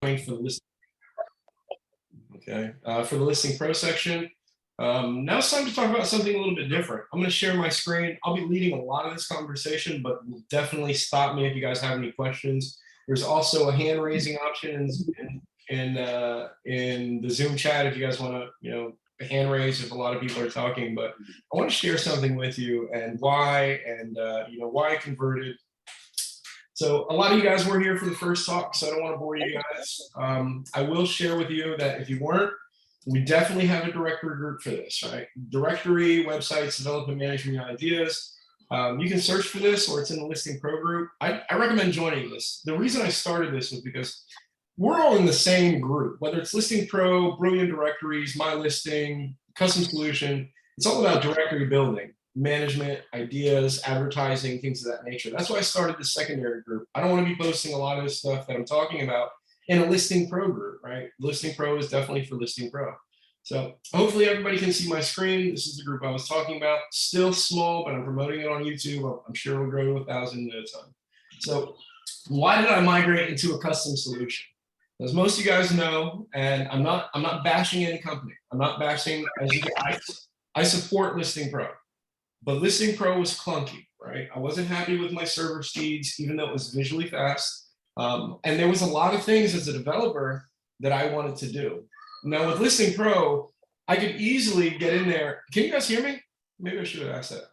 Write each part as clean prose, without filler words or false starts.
for the listing. Okay, for the listing pro section. Now it's time to talk about something a little bit different. I'm going to share my screen. I'll be leading a lot of this conversation, but definitely stop me if you guys have any questions. There's also a hand raising option in the Zoom chat if you guys want to, hand raise if a lot of people are talking. But I want to share something with you and why, and why I converted. So a lot of you guys were here for the first talk, so I don't want to bore you guys. I will share with you that if you weren't, we definitely have a directory group for this, right? Directory, websites, development, management ideas. You can search for this, or it's in the Listing Pro group. I recommend joining this. The reason I started this was because we're all in the same group, whether it's Listing Pro, Brilliant Directories, My Listing, Custom Solution. It's all about directory building, management, ideas, advertising, things of that nature. That's why I started the secondary group. I don't want to be posting a lot of this stuff that I'm talking about in a Listing Pro group, right? Listing Pro is definitely for Listing Pro. So hopefully everybody can see my screen. This is the group I was talking about. Still small, but I'm promoting it on YouTube. I'm sure it'll grow to 1,000 at a time. So why did I migrate into a custom solution? As most of you guys know, and I'm not bashing any company. I'm not bashing, I support Listing Pro. But Listing Pro was clunky, right? I wasn't happy with my server speeds, even though it was visually fast. And there was a lot of things as a developer that I wanted to do. Now with Listing Pro, I could easily get in there. Can you guys hear me? Maybe I should have asked that.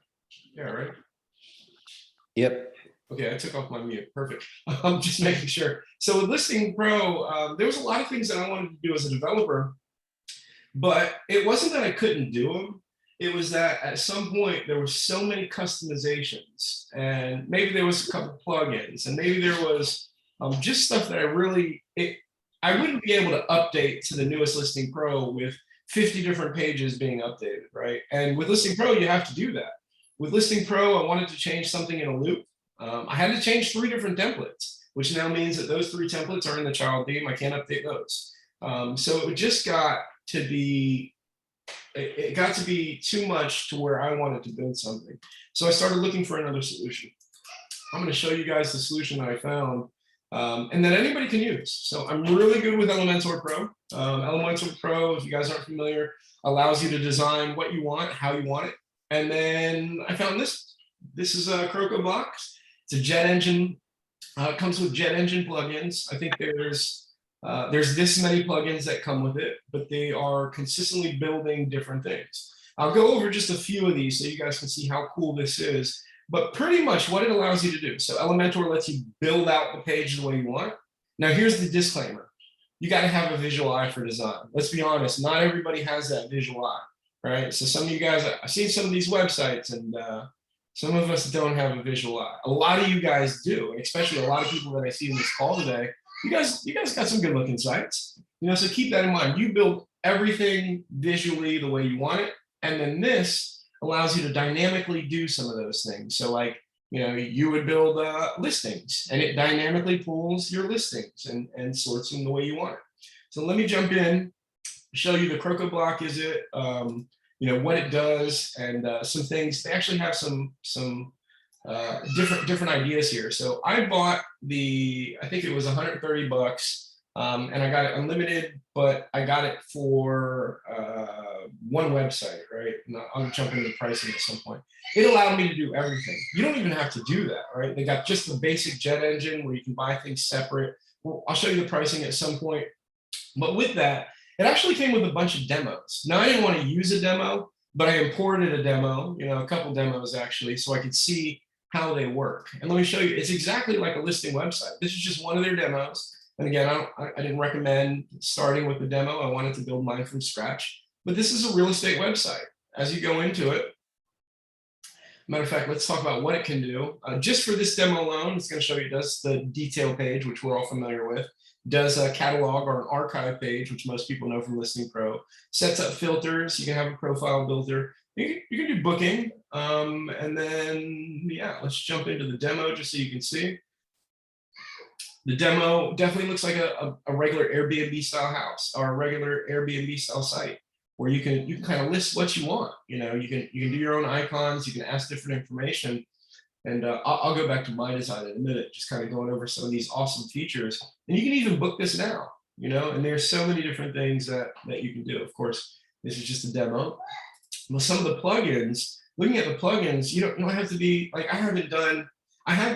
Yeah, right? Yep. Okay, I took off my mute. Perfect. I'm just making sure. So with Listing Pro, there was a lot of things that I wanted to do as a developer, but it wasn't that I couldn't do them. It was that at some point there were so many customizations, and maybe there was a couple plugins, and maybe there was just stuff that I wouldn't be able to update to the newest Listing Pro with 50 different pages being updated, right? And with Listing Pro, you have to do that. With Listing Pro, I wanted to change something in a loop. I had to change 3 different templates, which now means that those 3 templates are in the child theme. I can't update those. So it just got to be, it got to be too much to where I wanted to build something. So I started looking for another solution. I'm going to show you guys the solution that I found and that anybody can use. So I'm really good with Elementor Pro. Elementor Pro, if you guys aren't familiar, allows you to design what you want, how you want it. And then I found this. This is a CrocoBlock. It's a jet engine. It comes with jet engine plugins. I think there's this many plugins that come with it, but they are consistently building different things. I'll go over just a few of these so you guys can see how cool this is. But pretty much what it allows you to do. So Elementor lets you build out the page the way you want. Now here's the disclaimer. You got to have a visual eye for design. Let's be honest, not everybody has that visual eye, right? So some of you guys, I've seen some of these websites, and some of us don't have a visual eye. A lot of you guys do, and especially a lot of people that I see in this call today. You guys got some good looking sites. So keep that in mind. You build everything visually the way you want it, and then this allows you to dynamically do some of those things. So like, you would build listings, and it dynamically pulls your listings and sorts them the way you want it. So let me jump in, show you the CrocoBlock is it, what it does, and some things. They actually have some different ideas here. So I bought I think it was 130 bucks, and I got it unlimited, but I got it for one website, right? And I'll jump into pricing at some point. It allowed me to do everything. You don't even have to do that, right? They got just the basic jet engine where you can buy things separate. Well, I'll show you the pricing at some point. But with that, it actually came with a bunch of demos. Now I didn't want to use a demo, but I imported a demo, a couple demos actually, so I could see how they work. And let me show you, it's exactly like a listing website. This is just one of their demos. And again, I didn't recommend starting with the demo. I wanted to build mine from scratch. But this is a real estate website. As you go into it, matter of fact, let's talk about what it can do. Just for this demo alone, it's going to show you it does the detail page, which we're all familiar with. Does a catalog or an archive page, which most people know from Listing Pro. Sets up filters. You can have a profile builder. You can do booking. And then, yeah, let's jump into the demo just so you can see. The demo definitely looks like a regular Airbnb style house or a regular Airbnb style site where you can kind of list what you want. You can do your own icons. You can ask different information. And I'll go back to my design in a minute, just kind of going over some of these awesome features. And you can even book this now. you know, and there's so many different things that you can do. Of course, this is just a demo. Well, some of the plugins, looking at the plugins, you don't have to be like, I have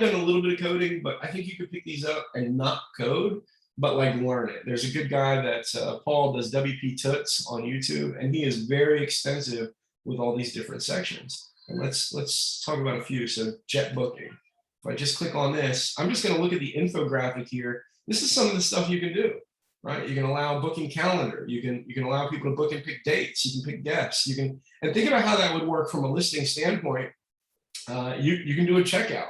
done a little bit of coding, but I think you could pick these up and not code, but like learn it. There's a good guy that's Paul does WP Toots on YouTube, and he is very extensive with all these different sections. And let's talk about a few. So jet booking. If I just click on this, I'm just going to look at the infographic here. This is some of the stuff you can do, right? You can allow booking calendar. You can allow people to book and pick dates. You can pick guests. You can, and think about how that would work from a listing standpoint. You can do a checkout.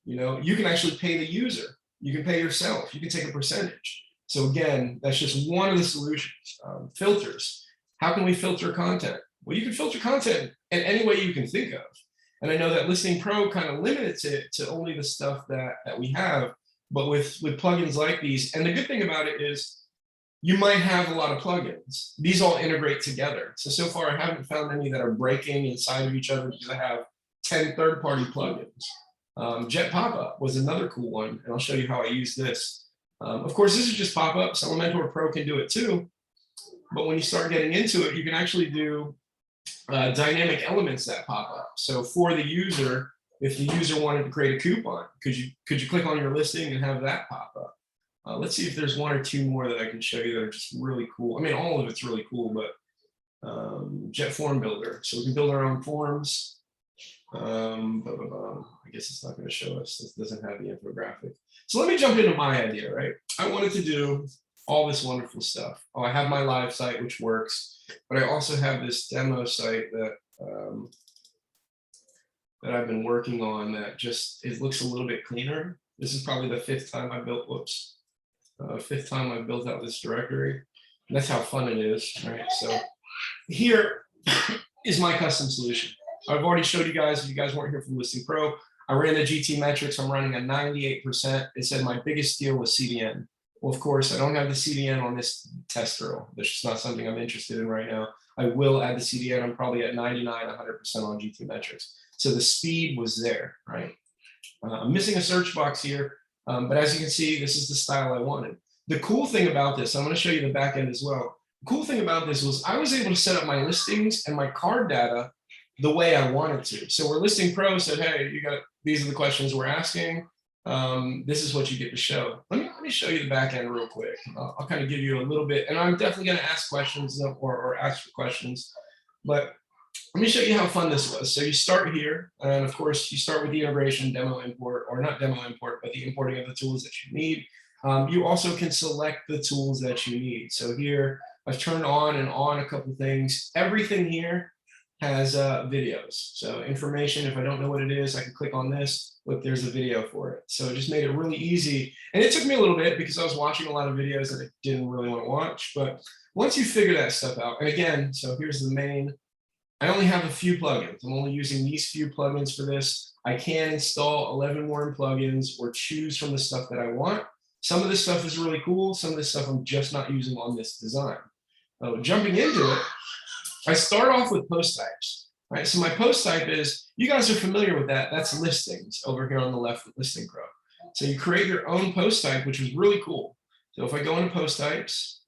You know, you can actually pay the user. You can pay yourself. You can take a percentage. So again, that's just one of the solutions. Filters. How can we filter content? Well, you can filter content in any way you can think of. And I know that Listing Pro kind of limits it to only the stuff that we have, but with plugins like these, and the good thing about it is you might have a lot of plugins. These all integrate together. So far, I haven't found any that are breaking inside of each other because I have 10 third-party plugins. Jet Pop-Up was another cool one, and I'll show you how I use this. Of course, this is just pop-ups. Elementor Pro can do it too, but when you start getting into it, you can actually do dynamic elements that pop up. So for the user, if the user wanted to create a coupon, could you click on your listing and have that pop up? Let's see if there's one or two more that I can show you that are just really cool. I mean, all of it's really cool, but Jet Form Builder. So we can build our own forms. I guess it's not going to show us. This doesn't have the infographic. So let me jump into my idea, right? I wanted to do all this wonderful stuff. Oh, I have my live site, which works, but I also have this demo site that that I've been working on that just, it looks a little bit cleaner. This is probably the fifth time I built, fifth time I've built out this directory. And that's how fun it is, right? So here is my custom solution. I've already showed you guys, if you guys weren't here from Listing Pro, I ran the GT metrics. I'm running at 98%. It said my biggest deal was CDN. Well, of course, I don't have the CDN on this test drill. That's just not something I'm interested in right now. I will add the CDN. I'm probably at 99, 100% on GT metrics. So the speed was there, right? I'm missing a search box here, but as you can see, this is the style I wanted. The cool thing about this, I'm going to show you the back end as well. The cool thing about this was I was able to set up my listings and my card data the way I wanted to. So where Listing Pro said, hey, these are the questions we're asking. This is what you get to show. Let me show you the back end real quick. I'll kind of give you a little bit, and I'm definitely going to ask questions or ask for questions, but let me show you how fun this was. So you start here, and of course you start with the integration, demo import, or not demo import, but the importing of the tools that you need. You also can select the tools that you need. So here I've turned on and on a couple things. Everything here has videos. So information, if I don't know what it is, I can click on this. Look, there's a video for it. So it just made it really easy. And it took me a little bit because I was watching a lot of videos that I didn't really want to watch. But once you figure that stuff out, and again, so here's the main, I only have a few plugins. I'm only using these few plugins for this. I can install 11 more plugins or choose from the stuff that I want. Some of this stuff is really cool. Some of this stuff I'm just not using on this design. Jumping into it, I start off with post types, right? So my post type is, you guys are familiar with that. That's listings over here on the left with Listing Pro. So you create your own post type, which is really cool. So if I go into post types,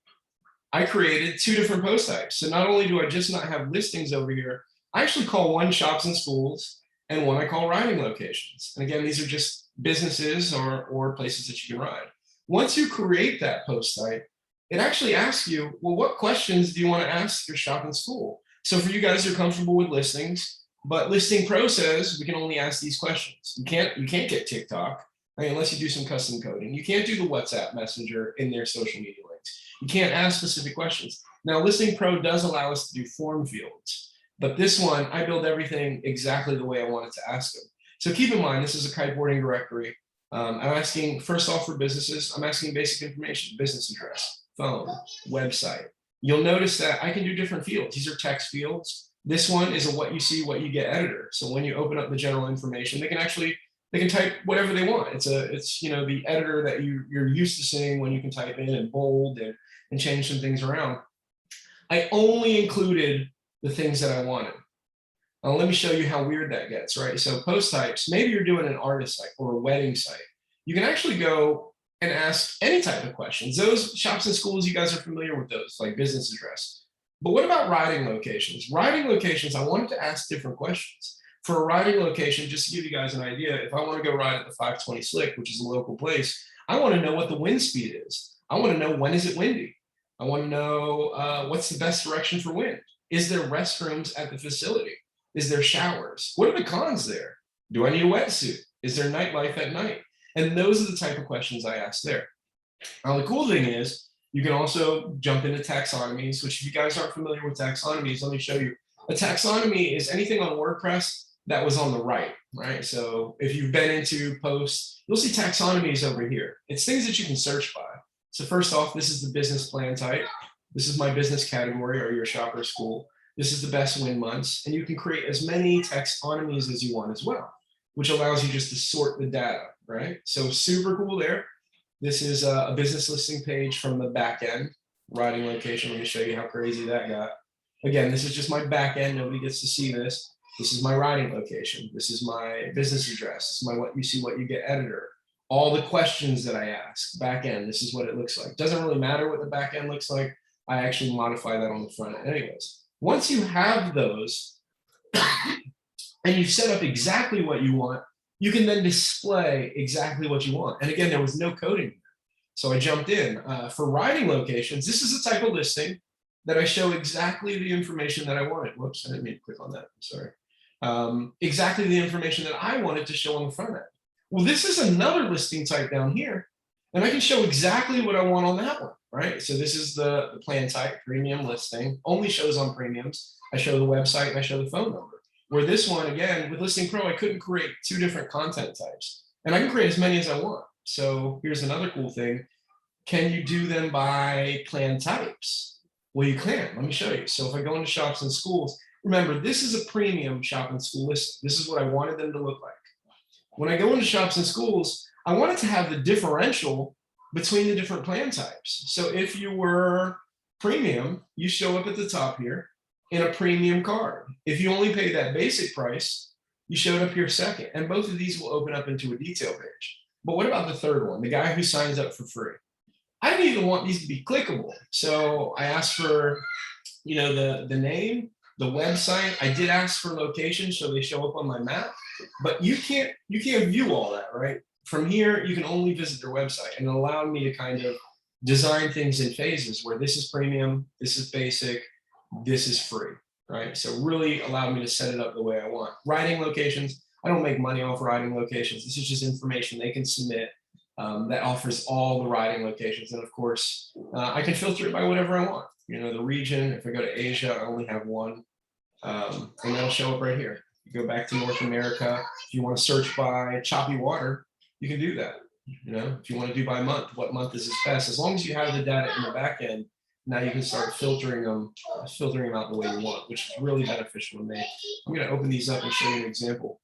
I created 2 different post types. So not only do I just not have listings over here, I actually call one shops and schools and one I call riding locations. And again, these are just businesses or places that you can ride. Once you create that post type, it actually asks you, well, what questions do you want to ask your shop and school? So for you guys who are comfortable with listings, but Listing Pro says we can only ask these questions. You can't get TikTok, I mean, unless you do some custom coding. You can't do the WhatsApp Messenger in their social media links. You can't ask specific questions. Now, Listing Pro does allow us to do form fields, but this one, I build everything exactly the way I wanted to ask them. So keep in mind, this is a kiteboarding directory. I'm asking, first off, for businesses, I'm asking basic information, business address, phone, website. You'll notice that I can do different fields. These are text fields. This one is a what you see, what you get editor. So when you open up the general information, they can type whatever they want. It's the editor that you're used to seeing when you can type in and bold and change some things around. I only included the things that I wanted. Now let me show you how weird that gets, right? So post types, maybe you're doing an artist site or a wedding site. You can actually go and ask any type of questions. Those shops and schools, you guys are familiar with those, like business address. But what about riding locations? Riding locations, I wanted to ask different questions. For a riding location, just to give you guys an idea, if I want to go ride at the 520 Slick, which is a local place, I want to know what the wind speed is. I want to know, when is it windy? I want to know what's the best direction for wind. Is there restrooms at the facility? Is there showers? What are the cons there? Do I need a wetsuit? Is there nightlife at night? And those are the type of questions I ask there. Now, the cool thing is, you can also jump into taxonomies, which if you guys aren't familiar with taxonomies, let me show you. A taxonomy is anything on WordPress that was on the right? So if you've been into posts, you'll see taxonomies over here. It's things that you can search by. So first off, this is the business plan type. This is my business category, or your shop or school. This is the best win months. And you can create as many taxonomies as you want as well, which allows you just to sort the data, right? So super cool there. This is a business listing page from the back end, riding location. Let me show you how crazy that got. Again, this is just my back end. Nobody gets to see this. This is my riding location. This is my business address. This is my what you see, what you get editor. All the questions that I ask, back end, this is what it looks like. Doesn't really matter what the back end looks like. I actually modify that on the front end anyways. Once you have those and you've set up exactly what you want, you can then display exactly what you want. And again, there was no coding. So I jumped in. For riding locations, this is a type of listing that I show exactly the information that I wanted. Whoops, I didn't mean to click on that, sorry. Exactly the information that I wanted to show on the front end. Well, this is another listing type down here, and I can show exactly what I want on that one, right? So this is the plan type, premium listing, only shows on premiums. I show the website and I show the phone number. Where this one, again, with Listing Pro, I couldn't create two different content types, and I can create as many as I want. So here's another cool thing. Can you do them by plan types? Well, you can. Let me show you. So if I go into shops and schools, remember, this is a premium shop and school listing. This is what I wanted them to look like. When I go into shops and schools, I wanted to have the differential between the different plan types. So if you were premium, you show up at the top here in a premium card. If you only pay that basic price, you showed up here second. And both of these will open up into a detail page. But what about the third one, the guy who signs up for free? I didn't even want these to be clickable. So I asked for, the name, the website. I did ask for location, so they show up on my map, but you can't view all that, right? From here, you can only visit their website, and it allowed me to kind of design things in phases where this is premium, this is basic, this is free, right? So really allowed me to set it up the way I want. Riding locations, I don't make money off riding locations. This is just information they can submit that offers all the riding locations. And of course, I can filter it by whatever I want. The region, if I go to Asia, I only have one, and that'll show up right here. You go back to North America. If you want to search by choppy water, you can do that. If you want to do by month, what month is best? As long as you have the data in the back end, now you can start filtering them out the way you want, which is really beneficial to me. I'm going to open these up and show you an example.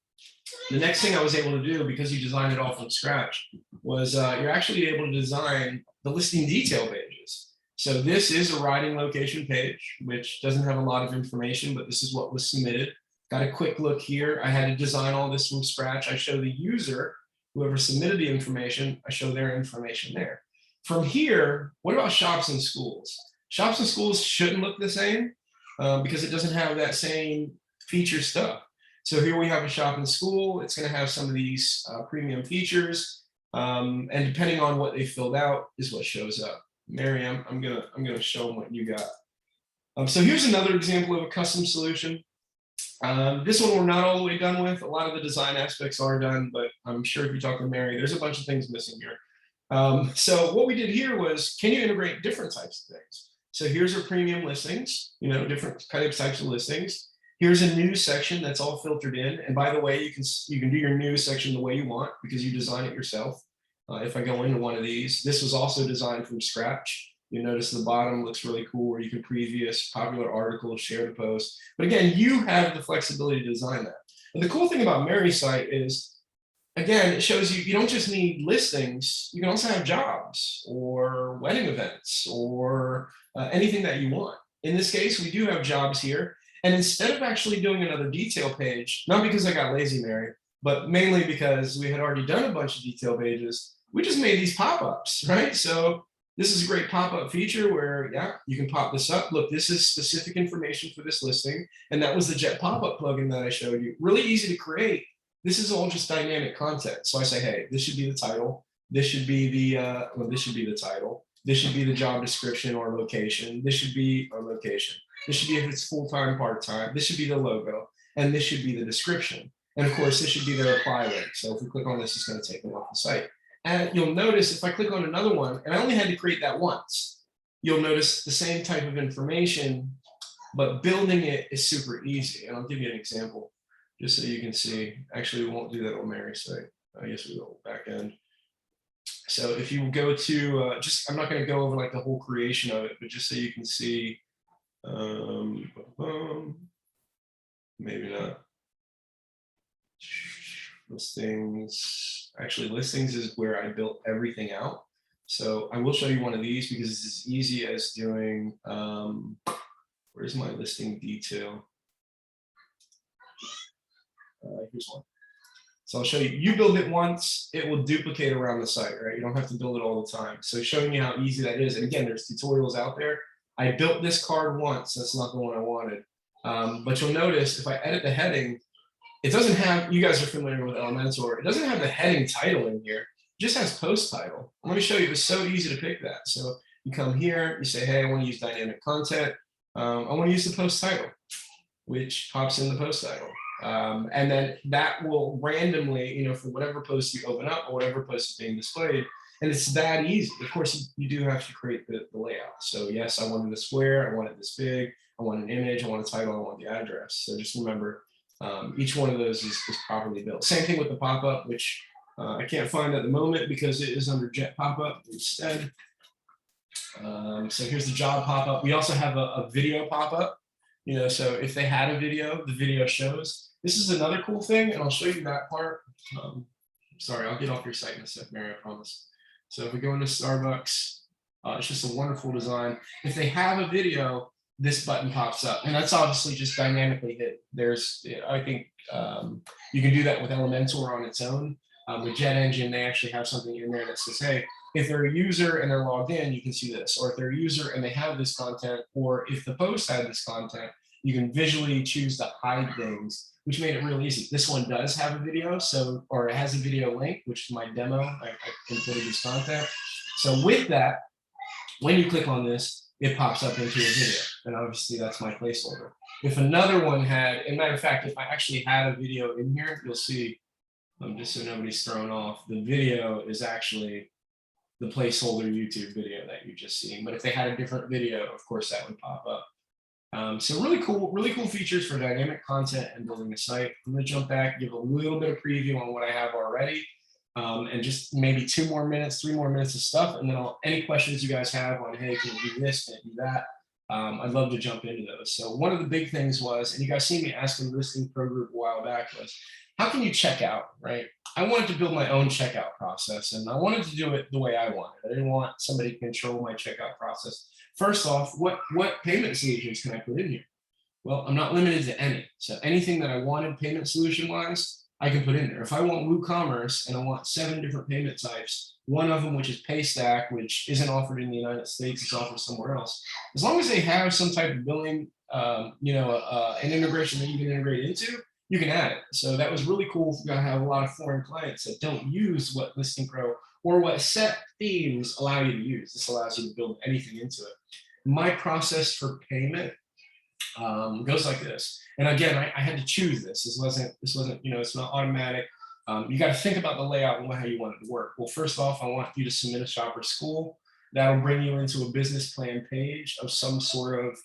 The next thing I was able to do, because you designed it all from scratch, was you're actually able to design the listing detail pages. So this is a riding location page, which doesn't have a lot of information, but this is what was submitted. Got a quick look here. I had to design all this from scratch. I show the user, whoever submitted the information, I show their information there. From here, what about shops and schools? Shops and schools shouldn't look the same because it doesn't have that same feature stuff. So here we have a shop and school. It's going to have some of these premium features, and depending on what they filled out is what shows up. Mary, I'm gonna show them what you got. So here's another example of a custom solution. This one we're not all the way done with. A lot of the design aspects are done, but I'm sure if you talk to Mary, there's a bunch of things missing here. So what we did here was, can you integrate different types of things? So here's our premium listings, different types of listings. Here's a news section that's all filtered in. And by the way, you can do your news section the way you want because you design it yourself. If I go into one of these, this was also designed from scratch. You notice the bottom looks really cool where you can preview popular articles, share the post. But again, you have the flexibility to design that. And the cool thing about Mary's site is, again, it shows you don't just need listings, you can also have jobs or wedding events or anything that you want. In this case, we do have jobs here. And instead of actually doing another detail page, not because I got lazy, Mary, but mainly because we had already done a bunch of detail pages, we just made these pop-ups, right? So this is a great pop-up feature where, yeah, you can pop this up. Look, this is specific information for this listing. And that was the Jet pop-up plugin that I showed you. Really easy to create. This is all just dynamic content. So I say, hey, this should be the title. This should be the, this should be the title. This should be the job description or location. This should be our location. This should be if it's full-time, part-time. This should be the logo. And this should be the description. And of course, this should be the apply link. So if we click on this, it's going to take them off the site. And you'll notice if I click on another one, and I only had to create that once, you'll notice the same type of information, but building it is super easy. And I'll give you an example just so you can see. Actually, we won't do that on Mary's site. I guess we will back end. So if you go to, I'm not going to go over like the whole creation of it, but just so you can see, maybe not. Listings, actually listings is where I built everything out. So I will show you one of these because it's as easy as doing, where's my listing detail? Here's one. So I'll show you, you build it once, it will duplicate around the site, right? You don't have to build it all the time. So showing you how easy that is. And again, there's tutorials out there. I built this card once, that's not the one I wanted. But you'll notice if I edit the heading, it doesn't have, you guys are familiar with Elementor, it doesn't have the heading title in here, it just has post title. Let me show you, it's so easy to pick that. So you come here, you say, hey, I want to use dynamic content. I want to use the post title, which pops in the post title. And then that will randomly, for whatever post you open up or whatever post is being displayed. And it's that easy. Of course, you do have to create the layout. So yes, I wanted a square, I want it this big, I want an image, I want a title, I want the address. So just remember, each one of those is properly built. Same thing with the pop-up, which I can't find at the moment because it is under Jet pop-up instead. So here's the job pop-up. We also have a video pop-up. So if they had a video, the video shows. This is another cool thing, and I'll show you that part. Sorry, I'll get off your site in a sec, Mary, I promise. So if we go into Starbucks, it's just a wonderful design. If they have a video, this button pops up, and that's obviously just dynamically hit. There's, I think you can do that with Elementor on its own. With Jet Engine, they actually have something in there that says, hey, if they're a user and they're logged in, you can see this. Or if they're a user and they have this content, or if the post had this content, you can visually choose to hide things, which made it real easy. This one does have a video, or it has a video link, which is my demo. I included this content. So with that, when you click on this, it pops up into a video. And obviously that's my placeholder. If another one had, as a matter of fact, if I actually had a video in here, you'll see, just so nobody's thrown off, the video is actually the placeholder YouTube video that you just seen. But if they had a different video, of course, that would pop up. So really cool features for dynamic content and building a site. I'm going to jump back, give a little bit of preview on what I have already, and just maybe 3 more minutes of stuff. And then any questions you guys have on, hey, can you do this, can you do that? I'd love to jump into those. So one of the big things was, and you guys see me asking the listing pro group a while back, was how can you check out, right? I wanted to build my own checkout process, and I wanted to do it the way I wanted. I didn't want somebody to control my checkout process. First off, what payment solutions can I put in here? Well, I'm not limited to any. So anything that I wanted payment solution wise, I can put in there. If I want WooCommerce and I want 7 different payment types, one of them, which is Paystack, which isn't offered in the United States, it's offered somewhere else. As long as they have some type of billing, an integration that you can integrate into, you can add it. So that was really cool. We're gonna have a lot of foreign clients that don't use what Listing Pro or what set themes allow you to use. This allows you to build anything into it. My process for payment goes like this. And again, I had to choose this. This wasn't, it's not automatic. You got to think about the layout and how you want it to work. Well, first off, I want you to submit a shopper school. That'll bring you into a business plan page of some sort of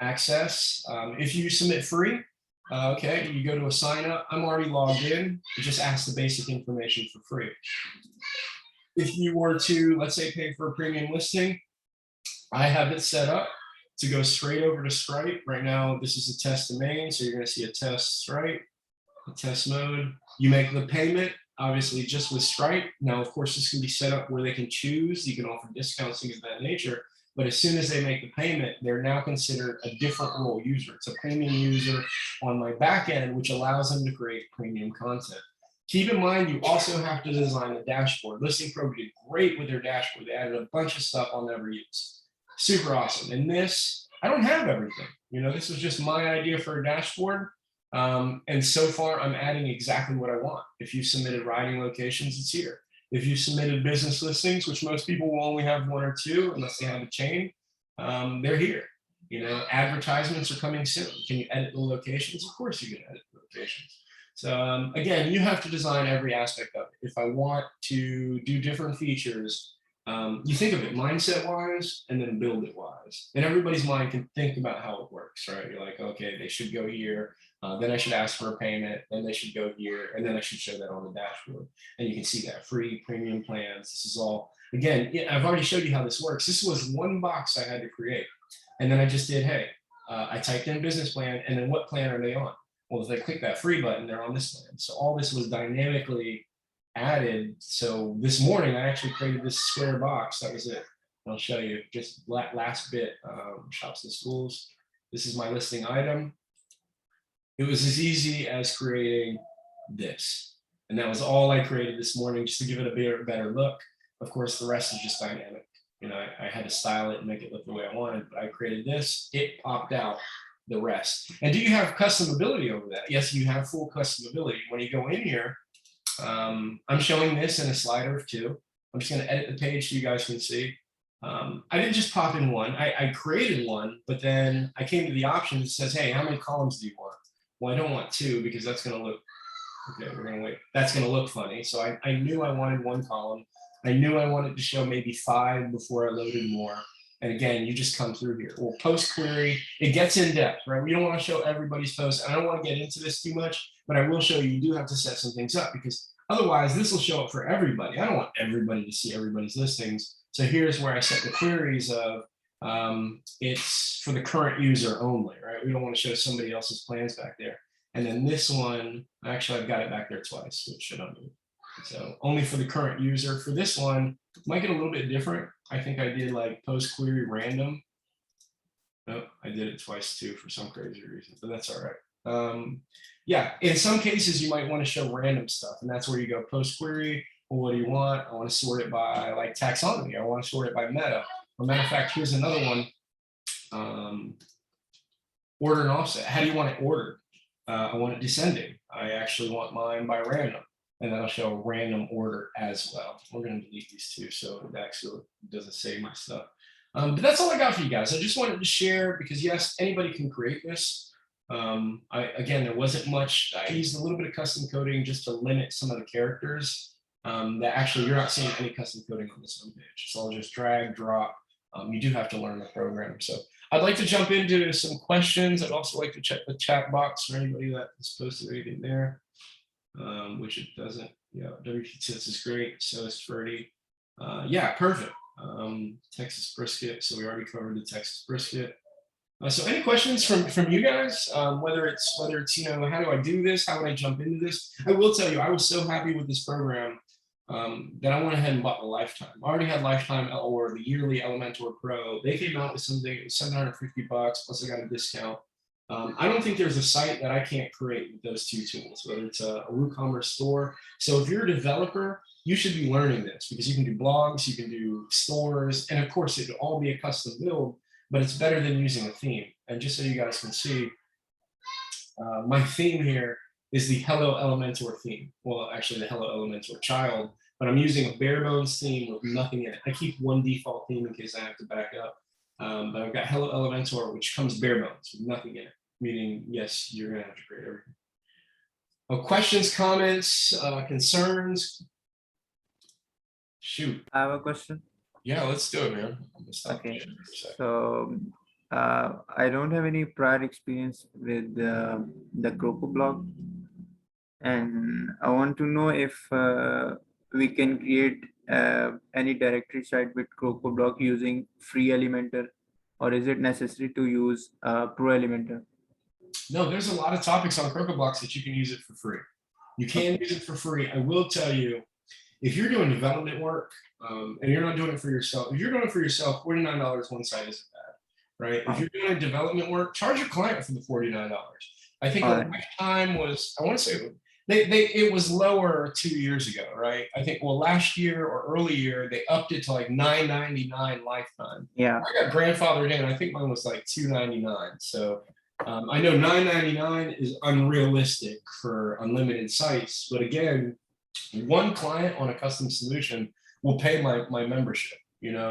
access. If you submit free, okay, you go to a sign up. I'm already logged in. It just asks the basic information for free. If you were to, let's say, pay for a premium listing, I have it set up to go straight over to Stripe. Right now, this is a test domain, so you're going to see a test Stripe, a test mode. You make the payment, obviously, just with Stripe. Now, of course, this can be set up where they can choose. You can offer discounts, things of that nature. But as soon as they make the payment, they're now considered a different role user. It's a premium user on my back end, which allows them to create premium content. Keep in mind, you also have to design a dashboard. Listing Pro did great with their dashboard. They added a bunch of stuff I'll never use. Super awesome. And this, I don't have everything. You know, this was just my idea for a dashboard. And so far, I'm adding exactly what I want. If you submitted riding locations, it's here. If you submitted business listings, which most people will only have one or two unless they have a chain, they're here. You know, advertisements are coming soon. Can you edit the locations? Of course you can edit the locations. So again, you have to design every aspect of it. If I want to do different features, you think of it mindset wise and then build it wise. And everybody's mind can think about how it works, right? You're like, okay, they should go here. Then I should ask for a payment. Then they should go here. And then I should show that on the dashboard. And you can see that free premium plans. This is all, again, yeah, I've already showed you how this works. This was one box I had to create. And then I just did, hey, I typed in business plan and then what plan are they on? Well, if they click that free button, they're on this plan. So all this was dynamically added. So this morning, I actually created this square box. That was it. I'll show you just last bit, shops and schools. This is my listing item. It was as easy as creating this. And that was all I created this morning just to give it a better look. Of course, the rest is just dynamic. You know, I had to style it and make it look the way I wanted, but I created this, it popped out the rest. And do you have customability over that? Yes, you have full customability. When you go in here, I'm showing this in a slider of 2. I'm just going to edit the page so you guys can see. I didn't just pop in one. I created one, but then I came to the option that says, hey, how many columns do you want? Well, I don't want 2 because that's going to look, okay, we're going to wait. That's going to look funny. So I knew I wanted 1 column. I knew I wanted to show maybe 5 before I loaded more. And again, you just come through here. Well, post query, it gets in depth, right? We don't want to show everybody's post. I don't want to get into this too much, but I will show you, you do have to set some things up because otherwise this will show up for everybody. I don't want everybody to see everybody's listings. So here's where I set the queries of, it's for the current user only, right? We don't want to show somebody else's plans back there. And then this one, actually I've got it back there twice, which should undo. So only for the current user. For this one, might get a little bit different. I think I did like post query random. Nope, I did it twice too for some crazy reason, but that's all right. Yeah, in some cases you might want to show random stuff, and that's where you go post query. Well, what do you want? I want to sort it by like taxonomy. I want to sort it by meta. As a matter of fact, here's another one. Order and offset. How do you want it ordered? I want it descending. I actually want mine by random. And that'll show a random order as well. We're going to delete these 2 so it actually doesn't save my stuff. But that's all I got for you guys. I just wanted to share because yes, anybody can create this. Again, there wasn't much. I used a little bit of custom coding just to limit some of the characters that actually you're not seeing any custom coding on this homepage. It's all just drag, drop. You do have to learn the program. So I'd like to jump into some questions. I'd also like to check the chat box for anybody that has posted anything there. Which it doesn't. Yeah, WP6 is great. So is Ferdy. Yeah, perfect. Texas brisket. So we already covered the Texas brisket. So any questions from you guys? Whether it's you know, how do I do this? How would I jump into this? I will tell you, I was so happy with this program that I went ahead and bought the lifetime. I already had lifetime or the yearly Elementor Pro. They came out with something. It was $750 plus I got a discount. I don't think there's a site that I can't create with those 2 tools, whether it's a WooCommerce store. So if you're a developer, you should be learning this because you can do blogs, you can do stores, and of course it'll all be a custom build, but it's better than using a theme. And just so you guys can see, my theme here is the Hello Elementor theme. Well, actually the Hello Elementor child, but I'm using a bare bones theme with nothing in it. I keep one default theme in case I have to back up. But I've got Hello Elementor, which comes bare bones with nothing in it. Meaning, yes, you're gonna have to create everything. Oh, questions, comments, concerns? Shoot. I have a question. Yeah, let's do it, man. Okay. So I don't have any prior experience with the Croco blog, and I want to know if we can create any directory site with Croco blog using free Elementor, or is it necessary to use Pro Elementor? No, there's a lot of topics on CrocoBlocks that you can use it for free. You can use it for free. I will tell you, if you're doing development work and you're not doing it for yourself, if you're doing it for yourself, $49 one site isn't bad, right? If you're doing development work, charge your client for the $49. I think the lifetime was, I want to say it was lower 2 years ago, right? I think, well, last year or early year, they upped it to like $9.99 lifetime. Yeah. I got grandfathered in. I think mine was like $2.99. So I know $9.99 is unrealistic for unlimited sites, but again, one client on a custom solution will pay my membership.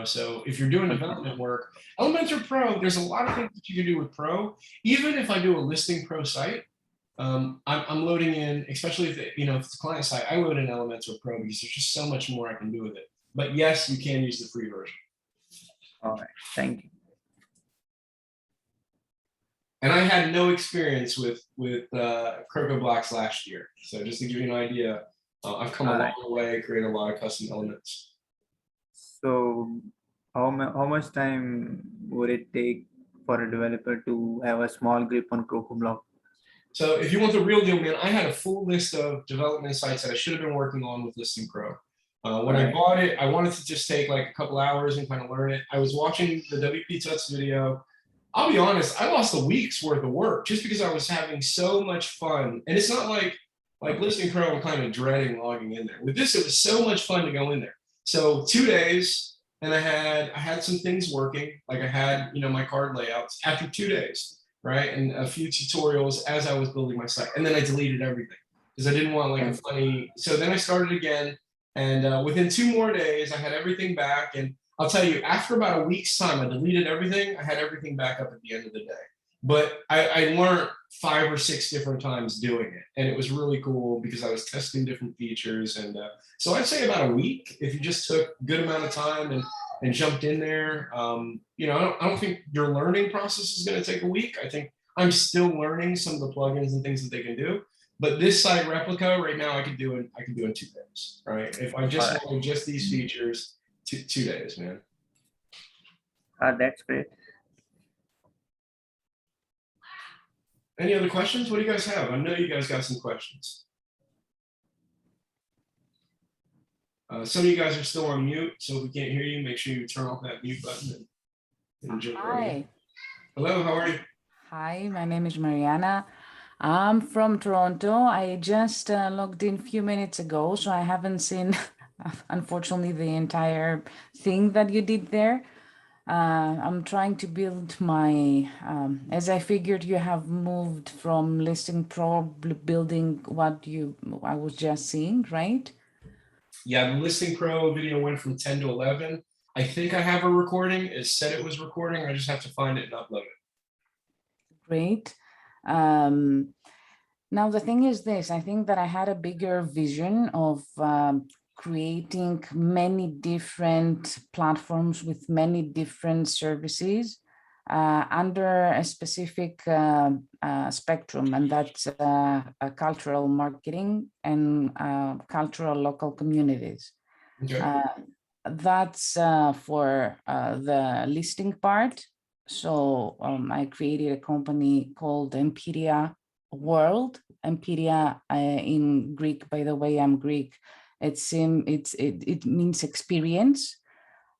So if you're doing development work, Elementor Pro, there's a lot of things that you can do with Pro. Even if I do a listing Pro site, I'm loading in, especially if it's a client site, I load in Elementor Pro because there's just so much more I can do with it. But yes, you can use the free version. All right. Thank you. And I had no experience with Croco blocks last year. So just to give you an idea, I've come a long way, created a lot of custom elements. So how much time would it take for a developer to have a small grip on Croco block? So if you want the real deal, man, I had a full list of development sites that I should have been working on with Listing Pro. When I bought it, I wanted to just take like a couple hours and kind of learn it. I was watching the WP Tuts video. I'll be honest, I lost a week's worth of work just because I was having so much fun. And it's not like Listing Pro, I'm kind of dreading logging in there. With this, it was so much fun to go in there. So 2 days, and I had some things working, like I had my card layouts after 2 days, right, and a few tutorials as I was building my site, and then I deleted everything because I didn't want like a funny. So then I started again, and within 2 more days, I had everything back. And I'll tell you, after about a week's time, I deleted everything. I had everything back up at the end of the day. But I learned 5 or 6 different times doing it. And it was really cool because I was testing different features. And so I'd say about a week, if you just took a good amount of time and jumped in there. I don't think your learning process is going to take a week. I think I'm still learning some of the plugins and things that they can do. But this site replica right now, I can do in 2 days, right? If I just wanted just these features, 2 days, man. That's great. Any other questions? What do you guys have? I know you guys got some questions. Some of you guys are still on mute, so if we can't hear you, make sure you turn off that mute button. And jump right in. Hi. Hello, how are you? Hi, my name is Mariana. I'm from Toronto. I just logged in a few minutes ago, so I haven't seen, unfortunately, the entire thing that you did there. I'm trying to build my, as I figured you have moved from Listing Pro building what I was just seeing, right? Yeah, the Listing Pro video went from 10 to 11. I think I have a recording. It said it was recording. I just have to find it and upload it. Great. Now, the thing is this, I think that I had a bigger vision of creating many different platforms with many different services under a specific spectrum, and that's cultural marketing and cultural local communities. Okay. That's for the listing part. So I created a company called Empiria World. Empiria in Greek, by the way, I'm Greek. It means experience.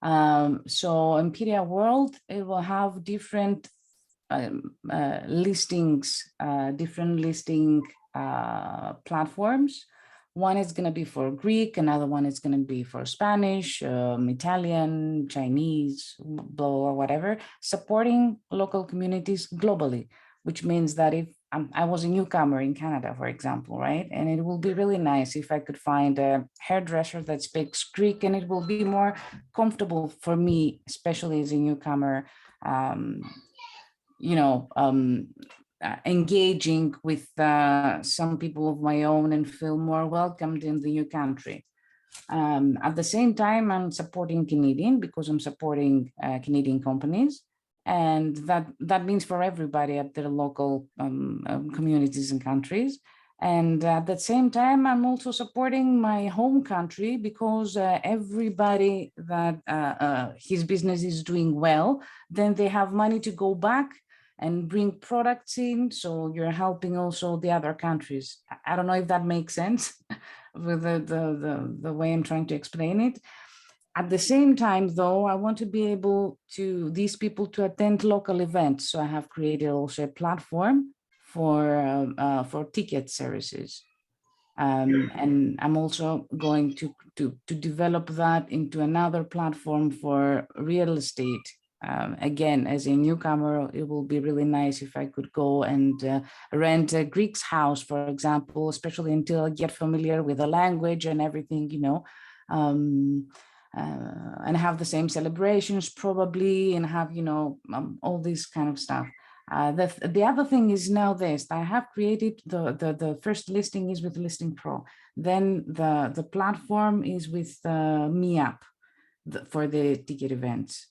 So Empiria World, it will have different listings, different listing platforms. One is going to be for Greek, another one is going to be for Spanish, Italian, Chinese, blah, blah, whatever, supporting local communities globally, which means that if I was a newcomer in Canada, for example, right? And it will be really nice if I could find a hairdresser that speaks Greek, and it will be more comfortable for me, especially as a newcomer, engaging with some people of my own and feel more welcomed in the new country. At the same time, I'm supporting Canadian because I'm supporting Canadian companies. And that means for everybody at their local communities and countries. And at the same time, I'm also supporting my home country because everybody that his business is doing well, then they have money to go back and bring products in. So you're helping also the other countries. I don't know if that makes sense with the way I'm trying to explain it. At the same time, though, I want to be able to these people to attend local events. So I have created also a platform for ticket services. And I'm also going to develop that into another platform for real estate. Again, as a newcomer, it will be really nice if I could go and rent a Greek's house, for example, especially until I get familiar with the language and everything, you know, and have the same celebrations probably, and have, you know, all this kind of stuff. The other thing is now this, I have created the first listing is with Listing Pro. Then the platform is with MeUp for the ticket events.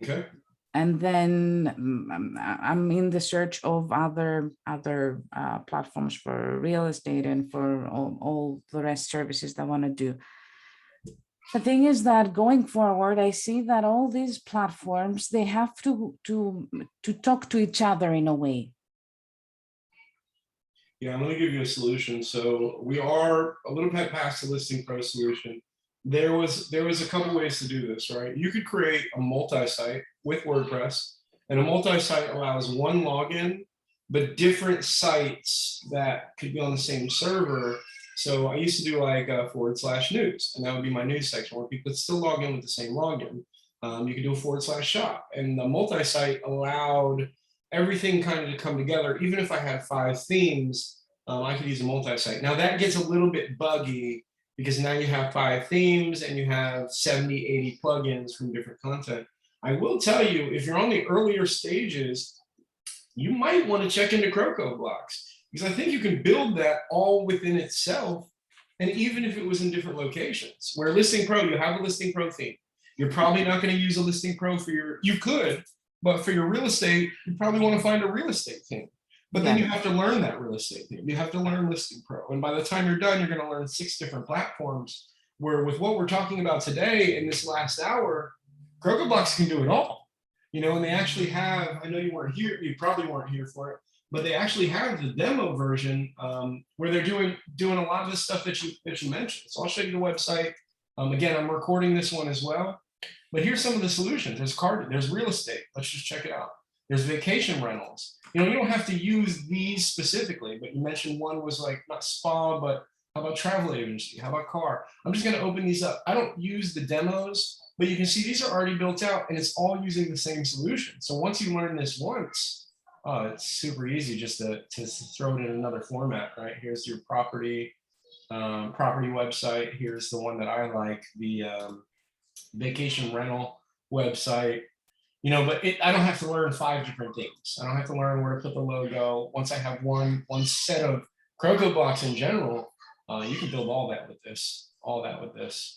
Okay. And then I'm in the search of other platforms for real estate and for all the rest services that I want to do. The thing is that going forward, I see that all these platforms, they have to talk to each other in a way. Yeah, I'm going to give you a solution. So we are a little bit past the Listing Pro solution. There was a couple ways to do this, right? You could create a multi-site with WordPress, and a multi-site allows one login, but different sites that could be on the same server. So I used to do like a /news, and that would be my news section where people could still log in with the same login. You could do a /shop, and the multi-site allowed everything kind of to come together. Even if I had 5 themes, I could use a multi-site. Now that gets a little bit buggy because now you have 5 themes and you have 70, 80 plugins from different content. I will tell you, if you're on the earlier stages, you might want to check into Croco blocks, because I think you can build that all within itself. And even if it was in different locations, where Listing Pro, you have a Listing Pro theme. You're probably not going to use a Listing Pro for you could, but for your real estate, you probably want to find a real estate theme. But then you have to learn that real estate theme. You have to learn Listing Pro. And by the time you're done, you're going to learn 6 different platforms, where with what we're talking about today in this last hour, Croco blocks can do it all. You know, and they actually have, I know you weren't here, you probably weren't here for it, but they actually have the demo version where they're doing a lot of the stuff that you mentioned. So I'll show you the website. Again, I'm recording this one as well, but here's some of the solutions. There's real estate. Let's just check it out. There's vacation rentals. You know, you don't have to use these specifically, but you mentioned one was like not spa, but how about travel agency? How about car? I'm just going to open these up. I don't use the demos, but you can see these are already built out, and it's all using the same solution. So once you learn this once, it's super easy just to throw it in another format, right? Here's your property website. Here's the one that I like, the vacation rental website. You know, but I don't have to learn 5 different things. I don't have to learn where to put the logo. Once I have one set of Croco blocks in general, you can build all that with this,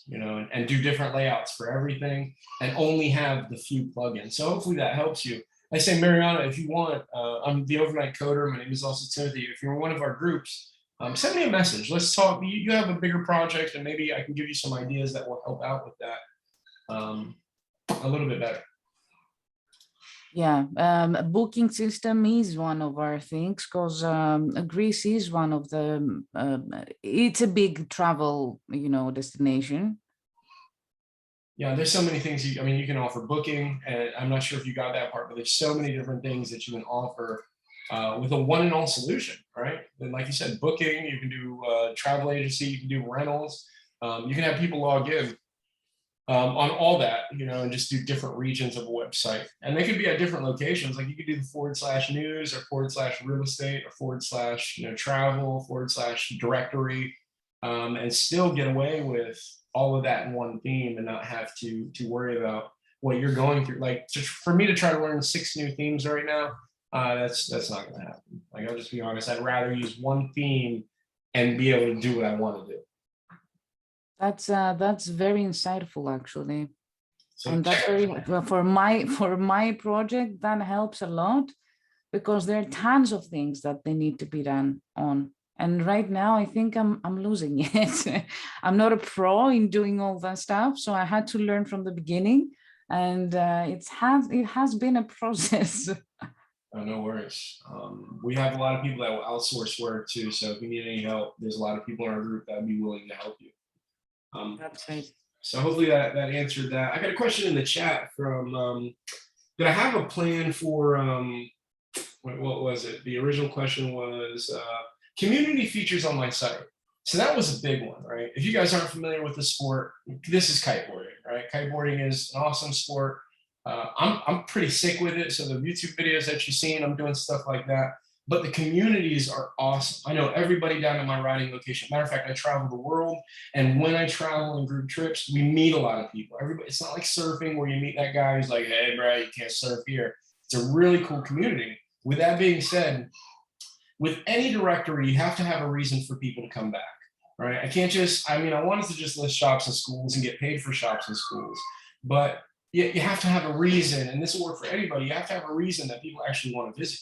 you know, and do different layouts for everything, and only have the few plugins. So hopefully that helps you. I say, Mariana, if you want, I'm the Overnight Coder. My name is also Timothy. If you're one of our groups, send me a message. Let's talk. You have a bigger project, and maybe I can give you some ideas that will help out with that a little bit better. Yeah, a booking system is one of our things, because Greece is one of the, it's a big travel, you know, destination. Yeah, there's so many things. I mean, you can offer booking, and I'm not sure if you got that part, but there's so many different things that you can offer with a one-and-all solution, right? And like you said, booking, you can do travel agency, you can do rentals, you can have people log in on all that, you know, and just do different regions of a website. And they could be at different locations. Like you could do the /news or /real estate or / you know, travel / directory, and still get away with all of that in one theme and not have to worry about what you're going through. Like for me to try to learn 6 new themes right now, that's not going to happen. Like, I'll just be honest, I'd rather use one theme and be able to do what I want to do. That's very insightful, actually. So And that's very, for my project, that helps a lot, because there are tons of things that they need to be done on. And right now, I think I'm losing it. I'm not a pro in doing all that stuff, so I had to learn from the beginning, and it has been a process. Oh, no worries. We have a lot of people that will outsource work too. So if you need any help, there's a lot of people in our group that would be willing to help you. That's great. So hopefully that answered that. I got a question in the chat from, did I have a plan for, what was it? The original question was community features on my site. So that was a big one, right? If you guys aren't familiar with the sport, this is kiteboarding, right? Kiteboarding is an awesome sport. I'm pretty sick with it. So the YouTube videos that you've seen, I'm doing stuff like that. But the communities are awesome. I know everybody down at my riding location. Matter of fact, I travel the world. And when I travel in group trips, we meet a lot of people. Everybody, it's not like surfing where you meet that guy who's like, hey, bro, you can't surf here. It's a really cool community. With that being said, with any directory, you have to have a reason for people to come back, right? I can't just, I mean, I wanted to just list shops and schools and get paid for shops and schools, but you have to have a reason, and this will work for anybody. You have to have a reason that people actually want to visit.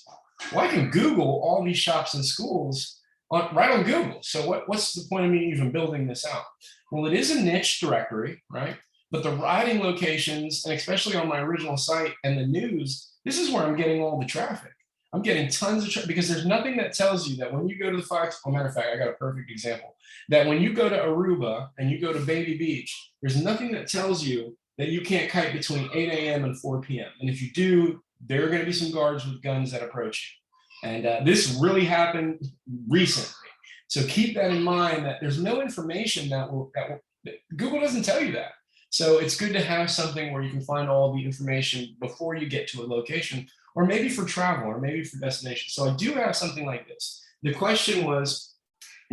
Well, I can Google all these shops and schools right on Google. So what's the point of me even building this out? Well, it is a niche directory, right? But the riding locations, and especially on my original site and the news, this is where I'm getting all the traffic. I'm getting tons of traffic because there's nothing that tells you that when you go to the Fox, oh, matter of fact, I got a perfect example, that when you go to Aruba and you go to Baby Beach, there's nothing that tells you that you can't kite between 8 a.m. and 4 p.m. And if you do, there are going to be some guards with guns that approach you. And this really happened recently. So keep that in mind, that there's no information that Google doesn't tell you that. So it's good to have something where you can find all the information before you get to a location, or maybe for travel, or maybe for destination. So I do have something like this. The question was,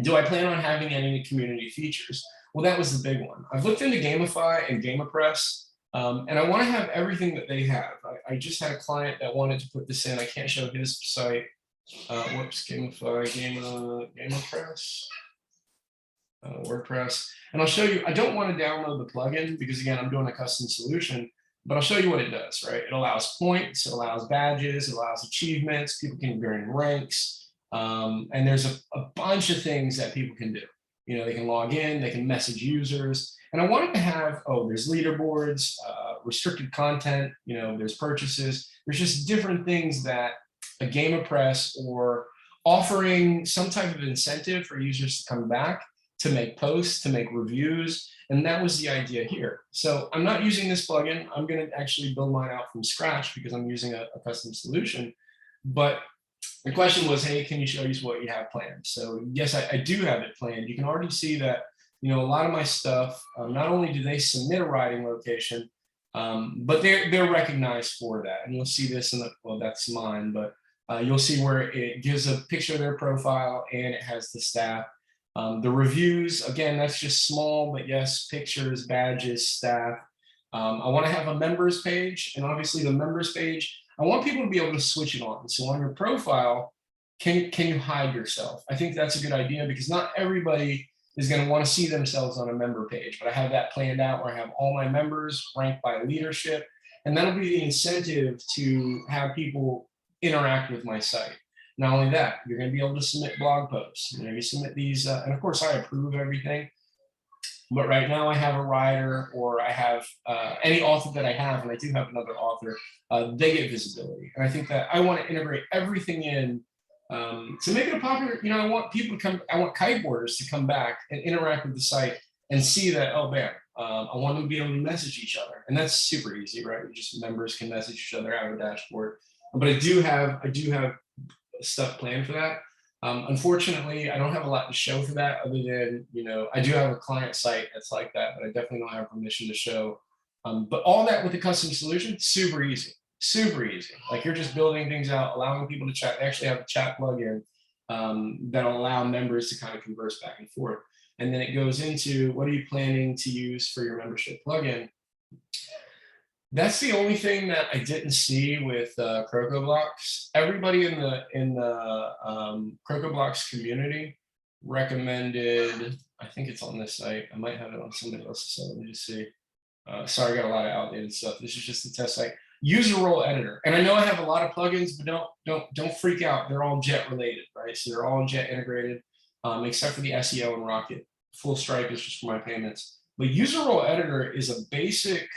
do I plan on having any community features? Well, that was the big one. I've looked into Gamify and GamePress, and I want to have everything that they have. I just had a client that wanted to put this in. I can't show his site. Whoops, Gamify, GamePress, WordPress. And I'll show you, I don't want to download the plugin because again, I'm doing a custom solution, but I'll show you what it does, right? It allows points, it allows badges, it allows achievements, people can earn ranks. And there's a bunch of things that people can do. You know, they can log in, they can message users. And I wanted to have, oh, there's leaderboards, restricted content, you know, there's purchases. There's just different things that a GamePress or offering some type of incentive for users to come back, to make posts, to make reviews. And that was the idea here. So I'm not using this plugin. I'm going to actually build mine out from scratch because I'm using a custom solution. But the question was, hey, can you show us what you have planned? So yes, I do have it planned. You can already see that, you know, a lot of my stuff, not only do they submit a riding location, but they're recognized for that. And you'll see this in the, well, that's mine, but you'll see where it gives a picture of their profile and it has the staff. The reviews, again, that's just small, but yes, pictures, badges, staff. I want to have a members page, and obviously the members page, I want people to be able to switch it on. So on your profile, can you hide yourself? I think that's a good idea because not everybody is going to want to see themselves on a member page, but I have that planned out where I have all my members ranked by leadership, and that'll be the incentive to have people interact with my site. Not only that, you're going to be able to submit blog posts. You know, you submit these, and of course I approve everything. But right now I have a writer, or I have any author that I have, and I do have another author, they get visibility. And I think that I want to integrate everything in to make it a popular, you know, I want people to come, I want kiteboarders to come back and interact with the site and see that, oh man, I want them to be able to message each other. And that's super easy, right? Just members can message each other out of a dashboard. But I do have stuff planned for that. Unfortunately, I don't have a lot to show for that other than, you know, I do have a client site that's like that, but I definitely don't have permission to show. But all that with the custom solution, super easy, super easy. Like you're just building things out, allowing people to chat. They actually have a chat plugin that'll allow members to kind of converse back and forth. And then it goes into, what are you planning to use for your membership plugin? That's the only thing that I didn't see with CrocoBlocks. Everybody in the CrocoBlocks community recommended, I think it's on this site. I might have it on somebody else's site. Let me just see. Sorry, I got a lot of outdated stuff. This is just the test site. User role editor. And I know I have a lot of plugins, but don't freak out. They're all Jet related, right? So they're all Jet integrated, except for the SEO and Rocket. Full Stripe is just for my payments. But user role editor is a basic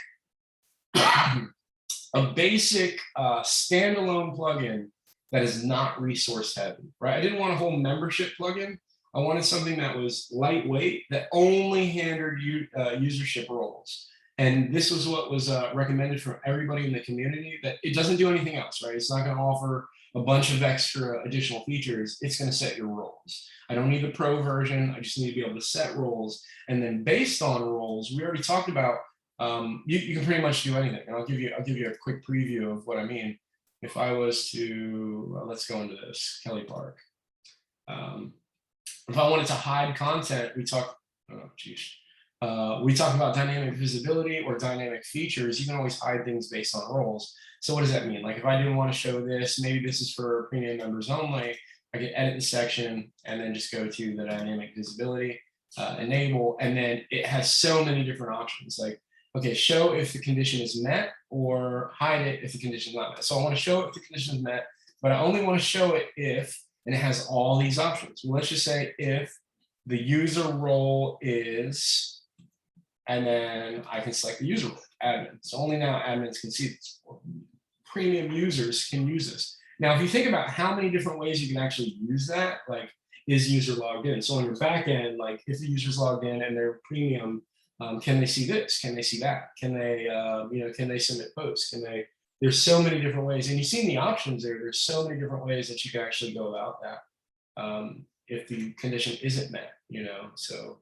standalone plugin that is not resource heavy, right? I didn't want a whole membership plugin. I wanted something that was lightweight, that only handled usership roles. And this was what was recommended from everybody in the community, that it doesn't do anything else, right? It's not going to offer a bunch of extra additional features, it's going to set your roles. I don't need the pro version. I just need to be able to set roles. And then based on roles, we already talked about, you can pretty much do anything. And I'll give you a quick preview of what I mean. If I was to, let's go into this, Kelly Park. If I wanted to hide content, we talk about dynamic visibility or dynamic features. You can always hide things based on roles. So what does that mean? Like if I didn't want to show this, maybe this is for premium members only, I could edit the section and then just go to the dynamic visibility, enable, and then it has so many different options. Like, okay, show if the condition is met, or hide it if the condition is not met. So I want to show if the condition is met, but I only want to show it if, and it has all these options. Well, let's just say if the user role is, and then I can select the user role, admin. So only now admins can see this. Premium users can use this. Now, if you think about how many different ways you can actually use that, like is user logged in? So on your back end, like if the user's logged in and they're premium, can they see this? Can they see that? Can they, can they submit posts? Can they? There's so many different ways, and you've seen the options there. There's so many different ways that you can actually go about that if the condition isn't met. So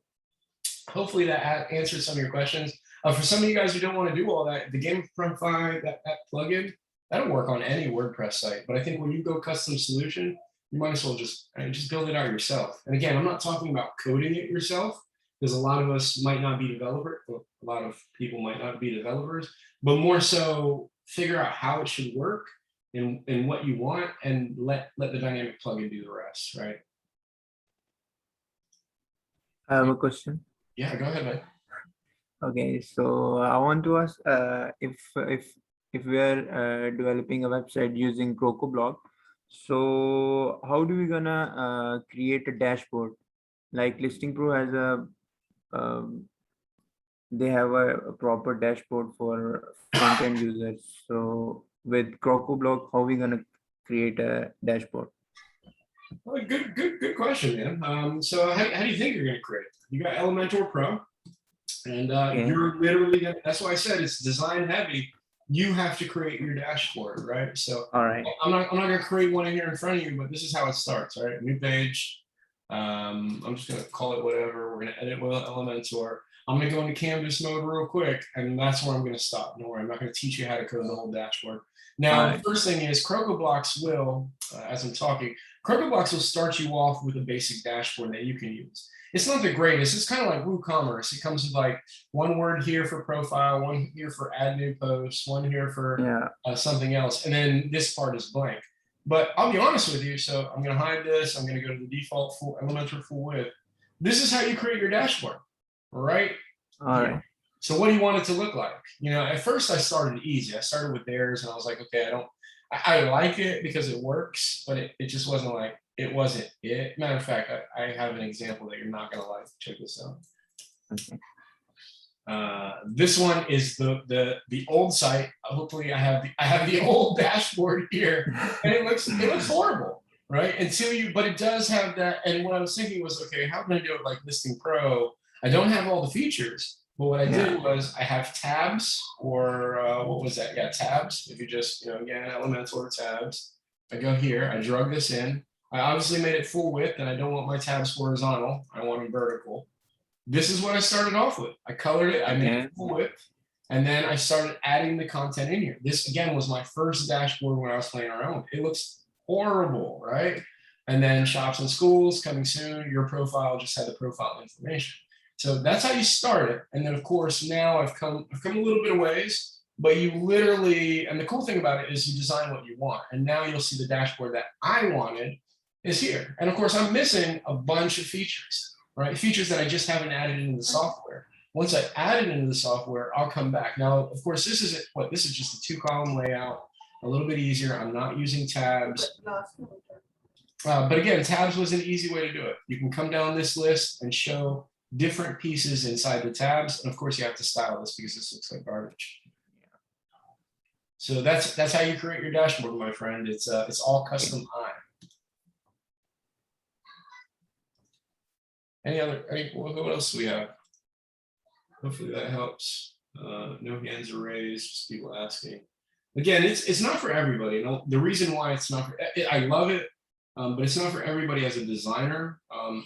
hopefully that answers some of your questions. For some of you guys who don't want to do all that, the Gamify, that plugin, that'll work on any WordPress site. But I think when you go custom solution, you might as well just build it out yourself. And again, I'm not talking about coding it yourself, because a lot of us might not be developers. A lot of people might not be developers, but more so figure out how it should work and what you want, and let the dynamic plugin do the rest, right? I have a question. Yeah, go ahead, man. Okay, so I want to ask if we are developing a website using CrocoBlog, so how do we gonna create a dashboard? Like Listing Pro has they have a proper dashboard for front-end users. So with CrocoBlog, how we gonna create a dashboard? Well, good question, man. So how do you think you're going to create? You got Elementor Pro, and you're literally gonna, that's why I said it's design heavy. You have to create your dashboard, right? So All right. I'm not going to create one in here in front of you, but this is how it starts, right? New page. I'm just going to call it whatever. We're going to edit with Elementor. I'm going to go into Canvas mode real quick, and that's where I'm going to stop. Don't worry, I'm not going to teach you how to code the whole dashboard. Now, the first thing is CrocoBlocks will, as I'm talking, CrocoBlocks will start you off with a basic dashboard that you can use. It's not the greatest. It's kind of like WooCommerce. It comes with like one word here for profile, one here for add new posts, one here for something else, and then this part is blank. But I'll be honest with you. So I'm going to hide this. I'm going to go to the default full Elementor full width. This is how you create your dashboard, all right? All right. So what do you want it to look like? At first I started easy. I started with theirs, and I was like, okay, I like it because it works, but it just wasn't like, it wasn't it. Matter of fact, I have an example that you're not going to like. Check this out. Okay. This one is the old site. Hopefully I have the old dashboard here, and it looks horrible, right? But it does have that. And what I was thinking was, okay, how can I do it like Listing Pro? I don't have all the features, but what I did was I have tabs, or what was that? Yeah, tabs. If you just, again, Elementor tabs. I go here, I drug this in. I obviously made it full width, and I don't want my tabs horizontal. I want them vertical. This is what I started off with. I colored it, I made it full width, and then I started adding the content in here. This, again, was my first dashboard when I was playing around. It looks horrible, right? And then shops and schools coming soon. Your profile just had the profile information. So that's how you start it. And then, of course, now I've come a little bit of ways, but you literally, and the cool thing about it is you design what you want. And now you'll see the dashboard that I wanted is here. And of course, I'm missing a bunch of features, right? Features that I just haven't added into the software. Once I add it into the software, I'll come back. Now, of course, this is just a 2-column layout, a little bit easier. I'm not using tabs. But again, tabs was an easy way to do it. You can come down this list and show different pieces inside the tabs. And of course, you have to style this because this looks like garbage. So that's how you create your dashboard, my friend. It's all custom. What else do we have? Hopefully that helps. No hands are raised, just people asking. again, it's not for everybody. And the reason why it's not for, I love it, but it's not for everybody as a designer.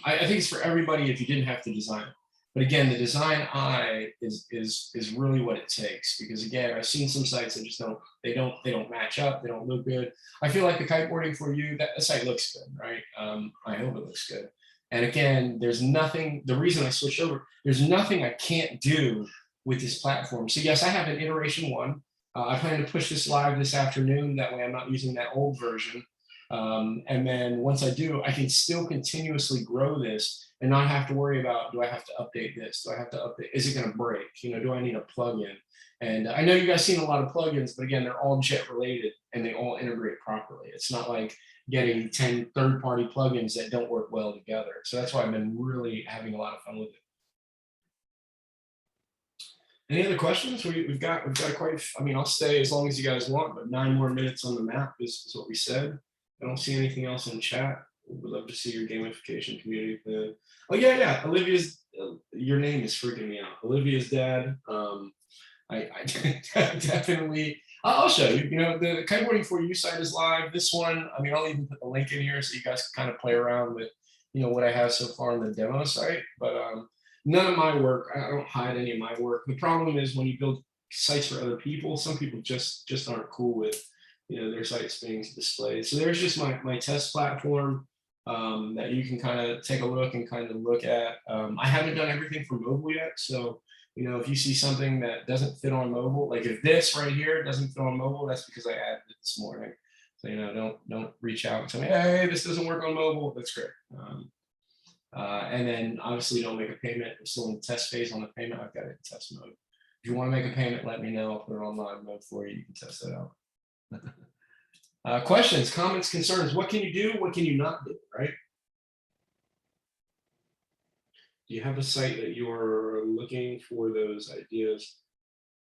I think it's for everybody if you didn't have to design it. But again, the design eye is really what it takes, because again, I've seen some sites that just don't match up, they don't look good. I feel like the kiteboarding for you, that site looks good, right? I hope it looks good. And again, there's nothing, the reason I switched over, there's nothing I can't do with this platform. So yes, I have an iteration 1. I plan to push this live this afternoon. That way I'm not using that old version. And then once I do, I can still continuously grow this and not have to worry about, do I have to update this? Do I have to update? Is it going to break? You know, do I need a plugin? And I know you guys seen a lot of plugins, but again, they're all jet related and they all integrate properly. It's not like getting 10 third-party plugins that don't work well together. So that's why I've been really having a lot of fun with it. Any other questions? We've got quite, I mean, I'll stay as long as you guys want, but 9 more minutes on the map is what we said. I don't see anything else in chat. We'd love to see your gamification community plan. Oh yeah, Olivia's, your name is freaking me out. Olivia's dad. I definitely, I'll show you. You know, the kiteboarding for you site is live. This one, I mean, I'll even put the link in here so you guys can kind of play around with, you know, what I have so far on the demo site. But none of my work, I don't hide any of my work. The problem is when you build sites for other people, some people just aren't cool with, you know, their sites being displayed. So there's just my test platform that you can kind of take a look and kind of look at. I haven't done everything for mobile yet. So, you know, if you see something that doesn't fit on mobile, like if this right here doesn't fit on mobile, that's because I added it this morning. So, you know, don't reach out and tell me, hey, this doesn't work on mobile. That's great. And then obviously don't make a payment. We're still in the test phase on the payment. I've got it in test mode. If you want to make a payment, let me know. I'll put it on live mode for you. You can test that out. Questions, comments, concerns. What can you do? What can you not do, right? Do you have a site that you're looking for those ideas?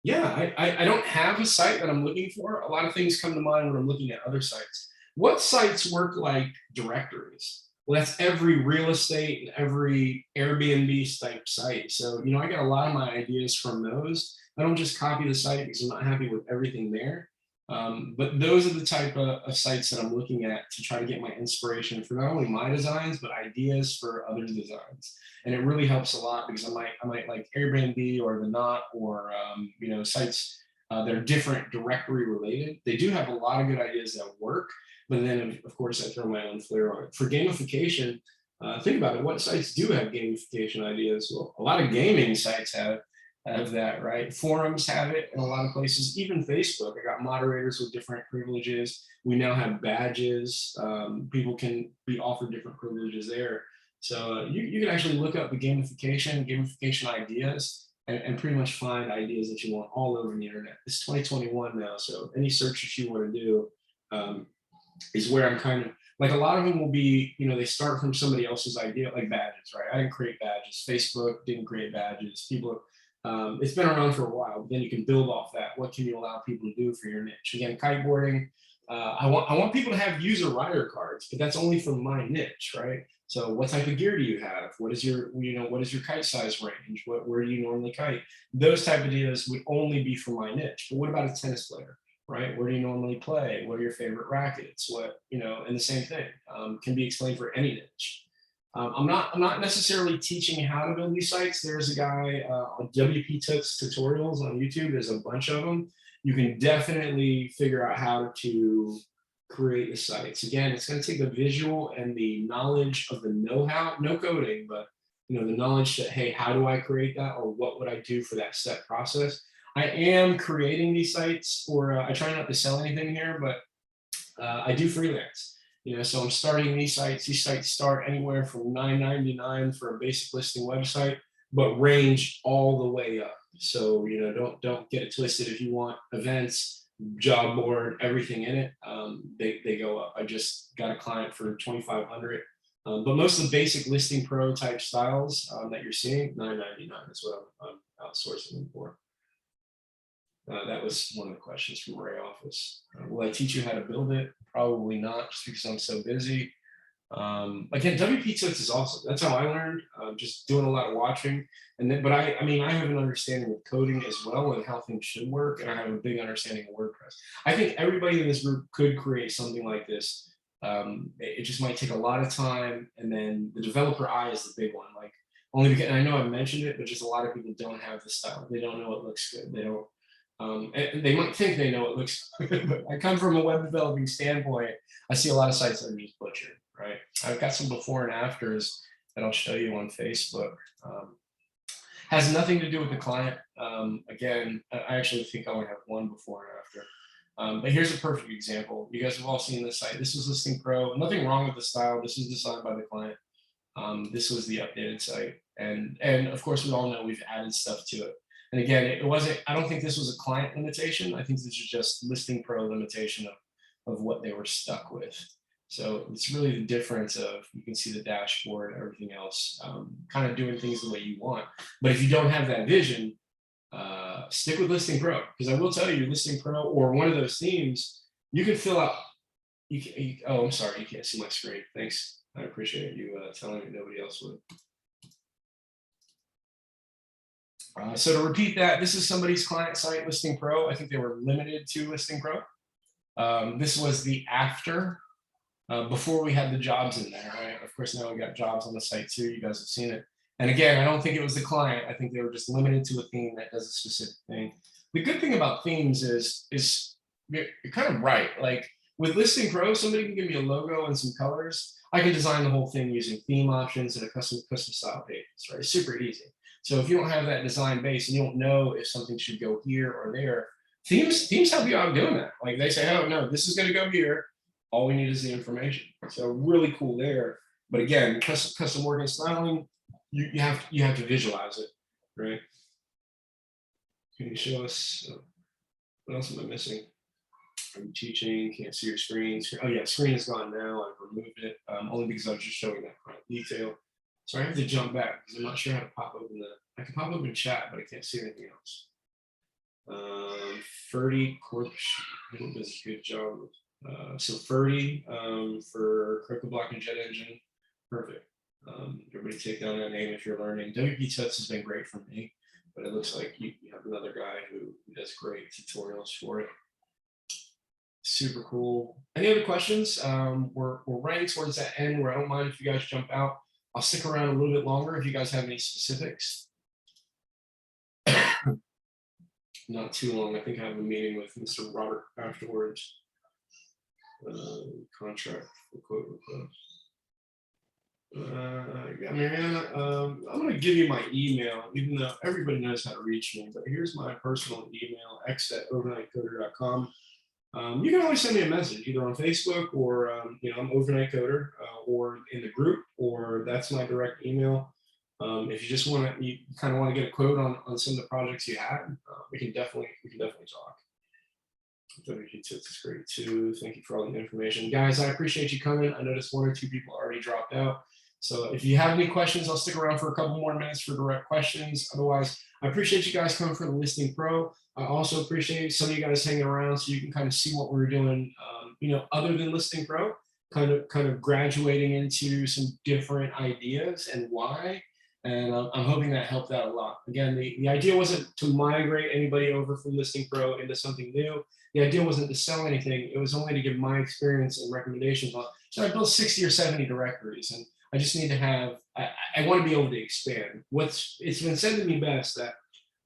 Yeah, I don't have a site that I'm looking for. A lot of things come to mind when I'm looking at other sites. What sites work like directories? Well, that's every real estate and every Airbnb type site. So, you know, I get a lot of my ideas from those. I don't just copy the site because I'm not happy with everything there. But those are the type of sites that I'm looking at to try to get my inspiration for not only my designs, but ideas for others' designs. And it really helps a lot because I might like Airbnb or The Knot or, you know, sites that are different directory related. They do have a lot of good ideas that work. But then, of course, I throw my own flair on it. For gamification, think about it. What sites do have gamification ideas? Well, a lot of gaming sites have that, right? Forums have it in a lot of places, even Facebook. I got moderators with different privileges. We now have badges. People can be offered different privileges there. So you can actually look up the gamification ideas and pretty much find ideas that you want all over the internet. It's 2021 now, so any search that you want to do is where I'm kind of, like a lot of them will be, you know, they start from somebody else's idea, like badges, right? I didn't create badges. Facebook didn't create badges. People, it's been around for a while, but then you can build off that. What can you allow people to do for your niche? Again, kiteboarding, I want people to have user rider cards, but that's only for my niche, right? So what type of gear do you have? What is your, you know, what is your kite size range? Where do you normally kite? Those type of ideas would only be for my niche. But what about a tennis player? Right? Where do you normally play? What are your favorite rackets? What, you know, and the same thing can be explained for any niche. I'm not necessarily teaching how to build these sites. There's a guy on WP tutorials on YouTube. There's a bunch of them. You can definitely figure out how to create the sites. Again, it's going to take the visual and the knowledge of the know-how, no coding, but you know, the knowledge that, hey, how do I create that, or what would I do for that step process? I am creating these sites for, I try not to sell anything here, but I do freelance, you know, so I'm starting these sites. These sites start anywhere from $9.99 for a basic listing website, but range all the way up. So, you know, don't get it twisted. If you want events, job board, everything in it, they go up. I just got a client for $2,500. But most of the basic listing pro type styles that you're seeing, $9.99 is what I'm outsourcing them for. That was one of the questions from Ray Office. Will I teach you how to build it? Probably not, just because I'm so busy. Again, WP Toots is awesome. That's how I learned, just doing a lot of watching. And then, but I mean, I have an understanding of coding as well and how things should work. And I have a big understanding of WordPress. I think everybody in this group could create something like this. It just might take a lot of time. And then the developer eye is the big one. Like only because, and I know I mentioned it, but just a lot of people don't have the style. They don't know it looks good. They don't. And they might think they know it looks good, but I come from a web developing standpoint. I see a lot of sites that are just butchered, right? I've got some before and afters that I'll show you on Facebook. Has nothing to do with the client. Again, I actually think I only have one before and after. But here's a perfect example. You guys have all seen this site. This is Listing Pro. Nothing wrong with the style. This was designed by the client. This was the updated site. And of course, we all know we've added stuff to it. And again, it wasn't, I don't think this was a client limitation. I think this is just Listing Pro limitation of what they were stuck with. So it's really the difference of, you can see the dashboard, everything else, kind of doing things the way you want. But if you don't have that vision, stick with Listing Pro, because I will tell you, Listing Pro or one of those themes, you can fill out, oh, I'm sorry, you can't see my screen. Thanks. I appreciate you telling me nobody else would. So to repeat that, this is somebody's client site, Listing Pro. I think they were limited to Listing Pro. This was the after, before we had the jobs in there, right? Of course, now we got jobs on the site too. You guys have seen it. And again, I don't think it was the client. I think they were just limited to a theme that does a specific thing. The good thing about themes is you're kind of right. Like with Listing Pro, somebody can give me a logo and some colors. I can design the whole thing using theme options and a custom style pages, right? Super easy. So if you don't have that design base and you don't know if something should go here or there, themes help you out doing that. Like they say, oh no, this is going to go here. All we need is the information. So really cool there. But again, custom work and styling, you have to visualize it, right? Can you show us what else am I missing? Are you teaching? Can't see your screen. Oh yeah, screen is gone now. I've removed it only because I was just showing that kind of detail. So I have to jump back because I'm not sure how to pop open I can pop open chat, but I can't see anything else. Ferdy Corp does a good job. So Ferdy for CircleBlock and Jet Engine, perfect. Everybody take down that name if you're learning. WP Tuts has been great for me, but it looks like you have another guy who does great tutorials for it. Super cool. Any other questions? We're running towards that end where I don't mind if you guys jump out. I'll stick around a little bit longer if you guys have any specifics. Not too long. I think I have a meeting with Mr. Robert afterwards. Contract for quote request. Yeah, Mariana, I'm going to give you my email, even though everybody knows how to reach me, but here's my personal email, x@overnightcoder.com. You can always send me a message either on Facebook or, I'm Overnight Coder or in the group, or that's my direct email. If you just you kind of want to get a quote on some of the projects you had, we can definitely talk. WP Tips is great too. Thank you for all the information. Guys, I appreciate you coming. I noticed 1 or 2 people already dropped out. So if you have any questions, I'll stick around for a couple more minutes for direct questions. Otherwise, I appreciate you guys coming for the Listing Pro. I also appreciate some of you guys hanging around so you can kind of see what we're doing, other than Listing Pro, kind of graduating into some different ideas and why. And I'm hoping that helped out a lot. Again, the idea wasn't to migrate anybody over from Listing Pro into something new. The idea wasn't to sell anything. It was only to give my experience and recommendations on. So I built 60 or 70 directories, and I just need to have, I want to be able to expand. It's been said to me best that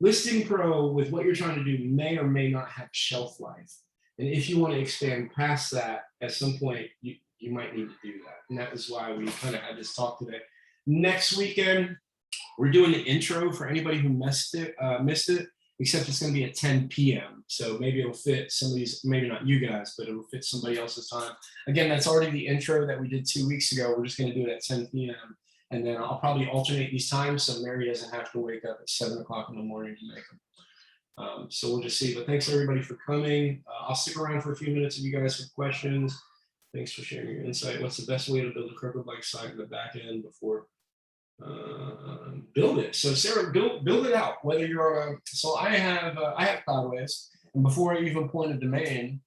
Listing Pro with what you're trying to do may or may not have shelf life. And if you want to expand past that, at some point, you might need to do that. And that is why we kind of had this talk today. Next weekend, we're doing the intro for anybody who missed it, except it's going to be at 10 p.m. So maybe it'll fit somebody's, maybe not you guys, but it'll fit somebody else's time. Again, that's already the intro that we did 2 weeks ago. We're just going to do it at 10 p.m. And then I'll probably alternate these times so Mary doesn't have to wake up at 7 o'clock in the morning to make them. So we'll just see. But thanks everybody for coming. I'll stick around for a few minutes if you guys have questions. Thanks for sharing your insight. What's the best way to build a CircleBlock site in the back end before build it? So Sarah, build it out. Whether you're on so I have Cloudways, and before I even point a domain,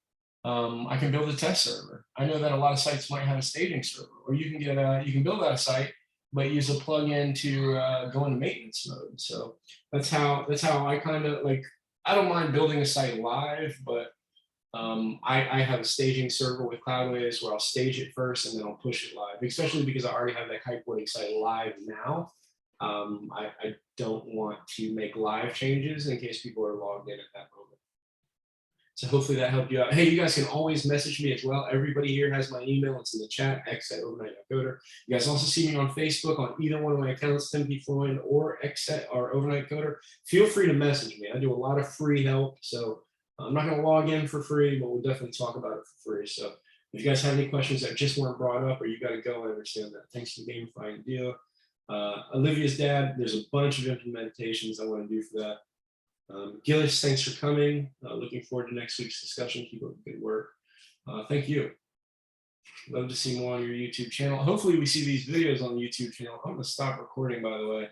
I can build a test server. I know that a lot of sites might have a staging server, or you can get you can build out a site, but use a plugin to go into maintenance mode. So that's how I kind of like. I don't mind building a site live, but I have a staging server with Cloudways where I'll stage it first and then I'll push it live, especially because I already have that kiteboarding site live now. I don't want to make live changes in case people are logged in at that moment. So hopefully that helped you out. Hey, you guys can always message me as well. Everybody here has my email. It's in the chat, x@overnight.coder. You guys also see me on Facebook on either one of my accounts, Tim P. Floyd or x@ or Overnight Coder. Feel free to message me. I do a lot of free help. So I'm not going to log in for free, but we'll definitely talk about it for free. So if you guys have any questions that just weren't brought up or you got to go, I understand that. Thanks for gamifying the deal. Olivia's dad, there's a bunch of implementations I want to do for that. Gillis, thanks for coming. Looking forward to next week's discussion. Keep up the good work. Thank you. Love to see more on your YouTube channel. Hopefully we see these videos on the YouTube channel. I'm going to stop recording, by the way.